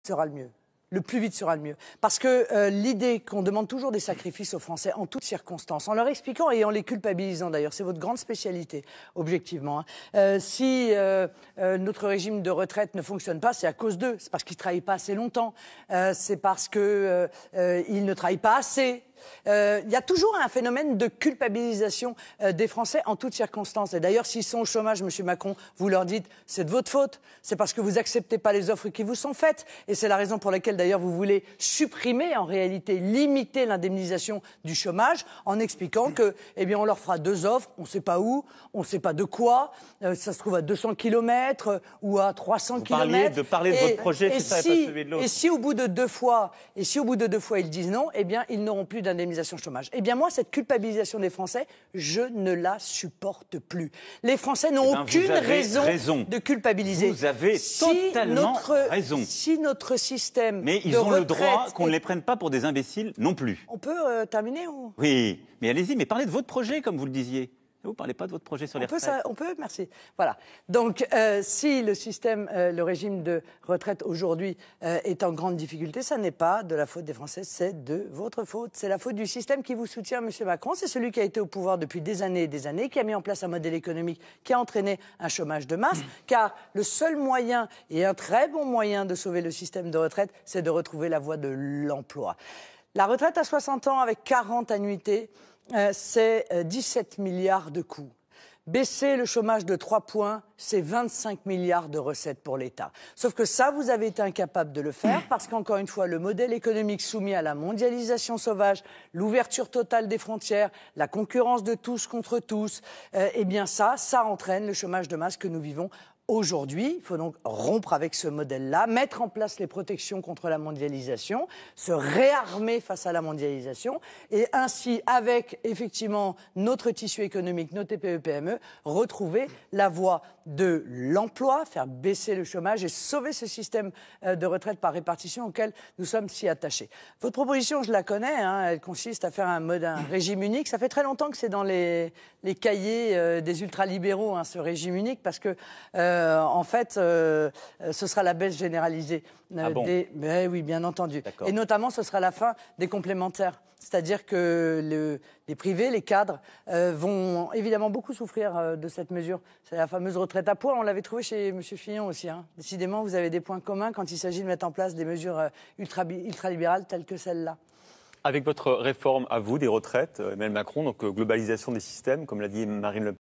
sera le mieux. Le plus vite sera le mieux. Parce que l'idée qu'on demande toujours des sacrifices aux Français en toutes circonstances, en leur expliquant et en les culpabilisant d'ailleurs, c'est votre grande spécialité, objectivement. Si notre régime de retraite ne fonctionne pas, c'est à cause d'eux. C'est parce qu'ils ne travaillent pas assez longtemps. C'est parce qu'ils ne travaillent pas assez. Il y a toujours un phénomène de culpabilisation des Français en toutes circonstances. Et d'ailleurs, s'ils sont au chômage, M. Macron, vous leur dites « c'est de votre faute ». C'est parce que vous n'acceptez pas les offres qui vous sont faites. Et c'est la raison pour laquelle, d'ailleurs, vous voulez supprimer, en réalité, limiter l'indemnisation du chômage en expliquant que, eh bien, on leur fera 2 offres, on ne sait pas où, on ne sait pas de quoi, ça se trouve à 200 km ou à 300 km. Vous parlez de votre projet, c'est ça, pas celui de l'autre. Et si au bout de 2 fois, ils disent non, eh bien, ils n'auront plus d'indemnisation chômage. Eh bien, moi, cette culpabilisation des Français, je ne la supporte plus. Les Français n'ont aucune raison de culpabiliser. Vous avez totalement raison. Si notre système Mais ils ont le droit qu'on ne les prenne pas pour des imbéciles non plus. On peut terminer ou... Oui, mais allez-y, mais parlez de votre projet, comme vous le disiez. Vous ne parlez pas de votre projet sur les retraites. On peut, merci. Voilà. Donc, si le système, le régime de retraite aujourd'hui est en grande difficulté, ça n'est pas de la faute des Français, c'est de votre faute. C'est la faute du système qui vous soutient, M. Macron. C'est celui qui a été au pouvoir depuis des années et des années, qui a mis en place un modèle économique qui a entraîné un chômage de masse. Car le seul moyen, et un très bon moyen de sauver le système de retraite, c'est de retrouver la voie de l'emploi. La retraite à 60 ans avec 40 annuités, c'est 17 milliards de coûts. Baisser le chômage de 3 points, c'est 25 milliards de recettes pour l'État. Sauf que ça, vous avez été incapable de le faire parce qu'encore une fois, le modèle économique soumis à la mondialisation sauvage, l'ouverture totale des frontières, la concurrence de tous contre tous, eh bien ça entraîne le chômage de masse que nous vivons aujourd'hui. Il faut donc rompre avec ce modèle-là, mettre en place les protections contre la mondialisation, se réarmer face à la mondialisation et ainsi, avec effectivement notre tissu économique, nos TPE-PME, retrouver la voie de l'emploi, faire baisser le chômage et sauver ce système de retraite par répartition auquel nous sommes si attachés. Votre proposition, je la connais, elle consiste à faire un régime unique. Ça fait très longtemps que c'est dans les cahiers des ultralibéraux, ce régime unique, parce que en fait, ce sera la baisse généralisée des... Mais oui, bien entendu. Et notamment, ce sera la fin des complémentaires. C'est-à-dire que les privés, les cadres, vont évidemment beaucoup souffrir de cette mesure. C'est la fameuse retraite à points. On l'avait trouvé chez M. Fillon aussi. Décidément, vous avez des points communs quand il s'agit de mettre en place des mesures ultralibérales telles que celle-là. Avec votre réforme à vous des retraites, Emmanuel Macron, donc globalisation des systèmes, comme l'a dit Marine Le Pen,